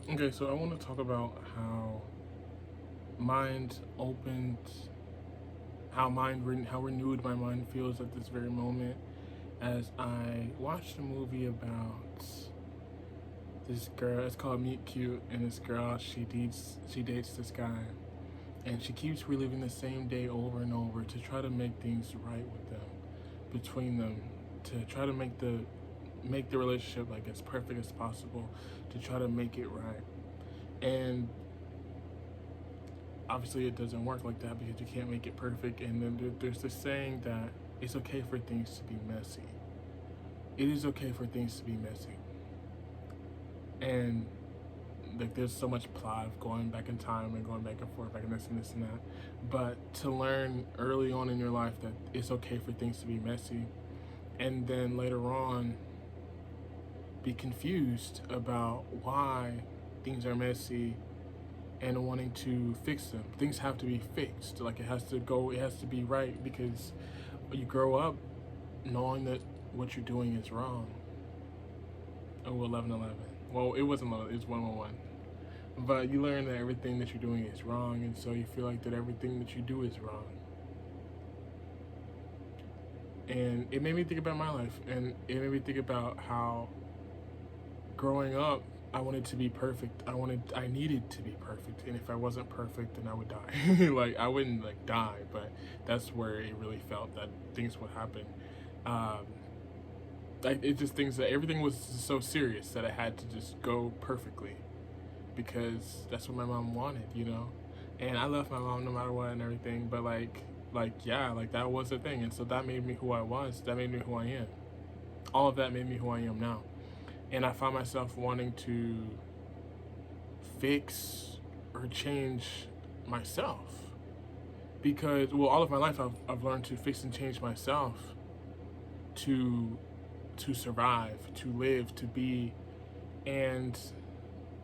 Okay, so I want to talk about how mind opened, how renewed my mind feels at this very moment as I watched a movie about this girl. It's called Meet Cute, and this girl she dates this guy, and she keeps reliving the same day over and over to try to make things right with them, between them, to try to make the relationship like as perfect as possible, to try to make it right. And obviously it doesn't work like that because you can't make it perfect. And then there's this saying that it's okay for things to be messy. It is okay for things to be messy. And like there's so much plot of going back in time and going back and forth, back and this and that. But to learn early on in your life that it's okay for things to be messy, and then later on be confused about why things are messy and wanting to fix them. Things have to be fixed. Like it has to be right because you grow up knowing that what you're doing is wrong. Oh, 11:11. Well, it wasn't 11, it was 111. But you learn that everything that you're doing is wrong, and so you feel like that everything that you do is wrong. And it made me think about my life, and it made me think about how growing up, I wanted to be perfect. I needed to be perfect, and if I wasn't perfect, then I would die. Like I wouldn't like die, but that's where it really felt that things would happen. Um, it just things that everything was so serious that I had to just go perfectly because that's what my mom wanted. And I love my mom no matter what and everything. But like yeah, like that was the thing, and so that made me who I was. That made me who I am. All of that made me who I am now. And I found myself wanting to fix or change myself because, well, all of my life I've learned to fix and change myself to survive, to live, to be. And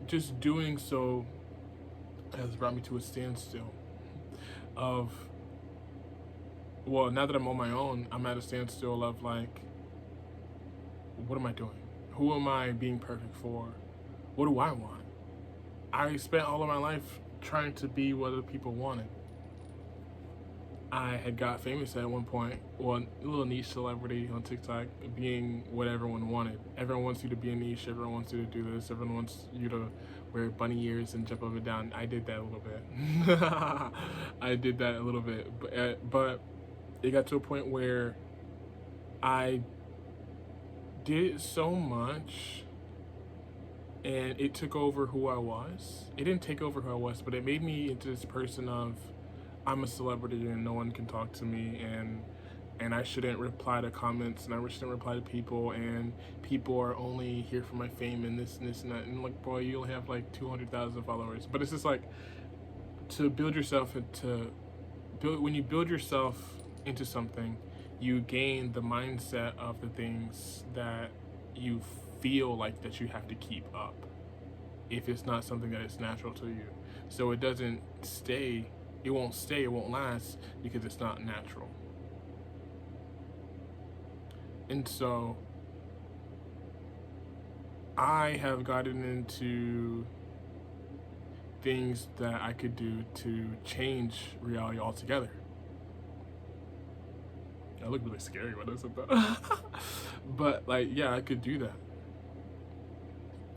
just doing so has brought me to a standstill of, well, now that I'm on my own, I'm at a standstill of like, what am I doing? Who am I being perfect for? What do I want? I spent all of my life trying to be what other people wanted. I had got famous at one point, well, a little niche celebrity on TikTok, being what everyone wanted. Everyone wants you to be a niche, everyone wants you to do this, everyone wants you to wear bunny ears and jump up and down. I did that a little bit. I did that a little bit, but it got to a point where I did it so much and it took over who I was. It didn't take over who I was, but it made me into this person of I'm a celebrity and no one can talk to me, and I shouldn't reply to comments and I shouldn't reply to people, and people are only here for my fame and this and that, and like, boy, you only have like 200,000 followers. But it's just like to build yourself into build when you build yourself into something, you gain the mindset of the things that you feel like that you have to keep up if it's not something that is natural to you. So it won't stay, it won't last because it's not natural. And so I have gotten into things that I could do to change reality altogether. I look really scary when I said that. But like, yeah, I could do that.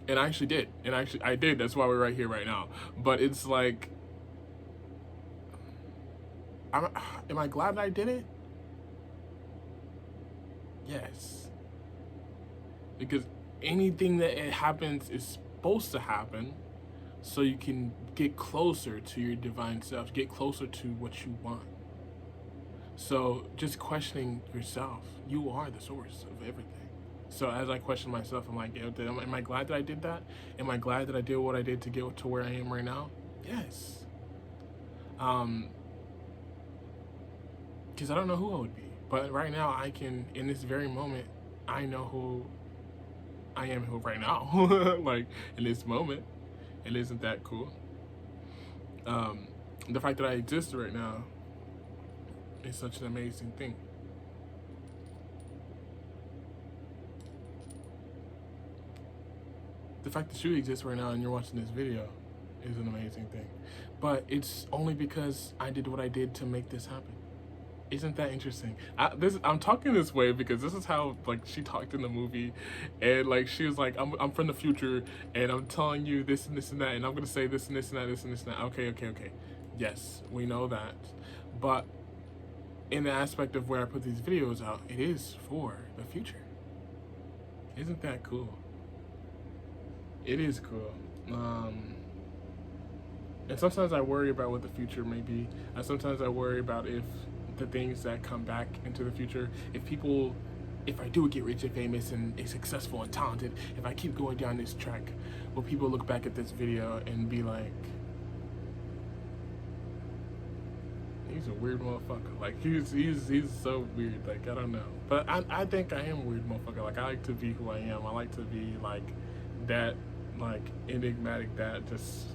And I actually did. And actually I did. That's why we're right here right now. But it's like I'm, am I glad that I did it? Yes. Because anything that it happens is supposed to happen so you can get closer to your divine self, get closer to what you want. So just questioning yourself, you are the source of everything. So as I question myself, I'm like, am I glad that I did that? Am I glad that I did what I did to get to where I am right now? Yes. Um, because I don't know who I would be, but right now I can. In this very moment, I know who I am who right now. Like in this moment, and isn't that cool? Um, the fact that I exist right now is such an amazing thing. The fact that you exist right now and you're watching this video is an amazing thing. But it's only because I did what I did to make this happen. Isn't that interesting? I'm talking this way because this is how like she talked in the movie, and like she was like, I'm from the future, and I'm telling you this and this and that, and I'm gonna say this and this and that, this and this and that. Okay. Yes, we know that, but in the aspect of where I put these videos out, it is for the future. Isn't that cool? It is cool. And sometimes I worry about what the future may be. And sometimes I worry about if the things that come back into the future, if I do get rich and famous and successful and talented, if I keep going down this track, will people look back at this video and be like, he's a weird motherfucker. Like he's so weird. Like I don't know. But I think I am a weird motherfucker. Like I like to be who I am. I like to be like that, like enigmatic, that just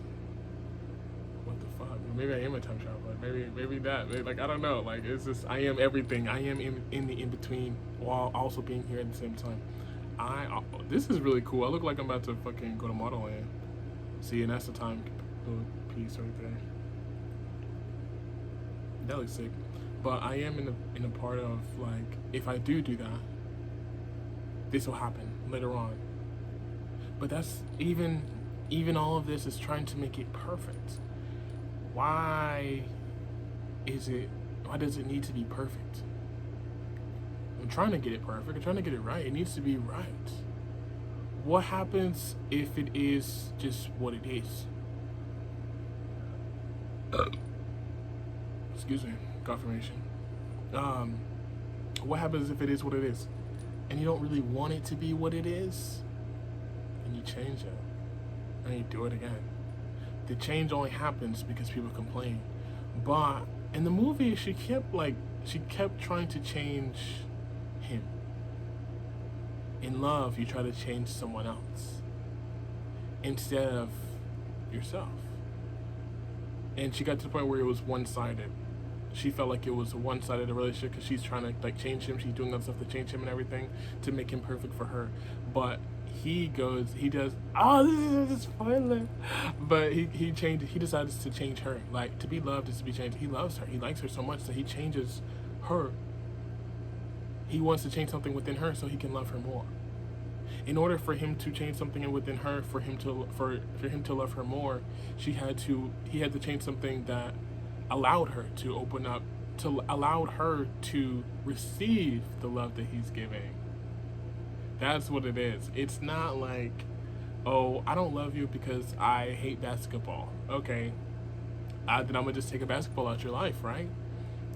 what the fuck? Maybe I am a time traveler. Maybe that. Like I don't know. Like it's just I am everything. I am in the in between while also being here at the same time. This is really cool. I look like I'm about to fucking go to Model Land. See, and that's the time piece right there. That looks sick. But I am in a part of like if I do that, this will happen later on. But that's even all of this is trying to make it perfect. Why does it need to be perfect? I'm trying to get it perfect. I'm trying to get it right. It needs to be right. What happens if it is just what it is? Excuse me, confirmation. What happens if it is what it is? And you don't really want it to be what it is? And you change it. And you do it again. The change only happens because people complain. But in the movie, she kept trying to change him. In love, you try to change someone else instead of yourself. And she got to the point where it was one-sided. She felt like it was a one-sided relationship because she's trying to like change him. She's doing that stuff to change him and everything to make him perfect for her. But he does. Oh, this is a spoiler. But he decides to change her. Like to be loved is to be changed. He loves her. He likes her so much that he changes her. He wants to change something within her so he can love her more. In order for him to change something within her, for him to love her more, he had to change something that allowed her to open up, allowed her to receive the love that he's giving. That's what it is. It's not like, oh, I don't love you because I hate basketball. Okay, then I'm gonna just take a basketball out your life, right?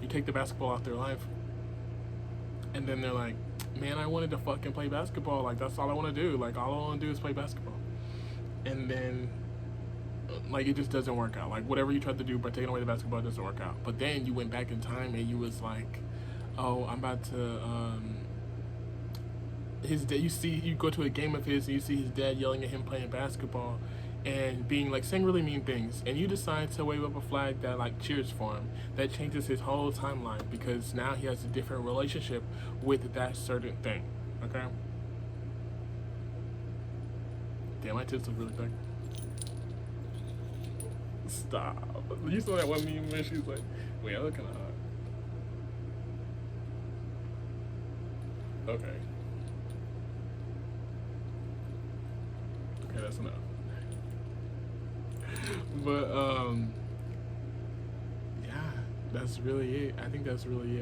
You take the basketball out their life, and then they're like, man, I wanted to fucking play basketball. Like, that's all I want to do. Like, all I want to do is play basketball. And then, like, it just doesn't work out. Like, whatever you tried to do by taking away the basketball, it doesn't work out. But then you went back in time and you was like, oh, I'm about to, his dad, you go to a game of his and you see his dad yelling at him playing basketball and being like saying really mean things, and you decide to wave up a flag that like cheers for him. That changes his whole timeline because now he has a different relationship with that certain thing. Okay? Damn, my tits look really big. Stop. You saw that one meme where she's like, wait, I look kinda hot. Okay. Okay, that's enough. But yeah, that's really it. I think that's really it.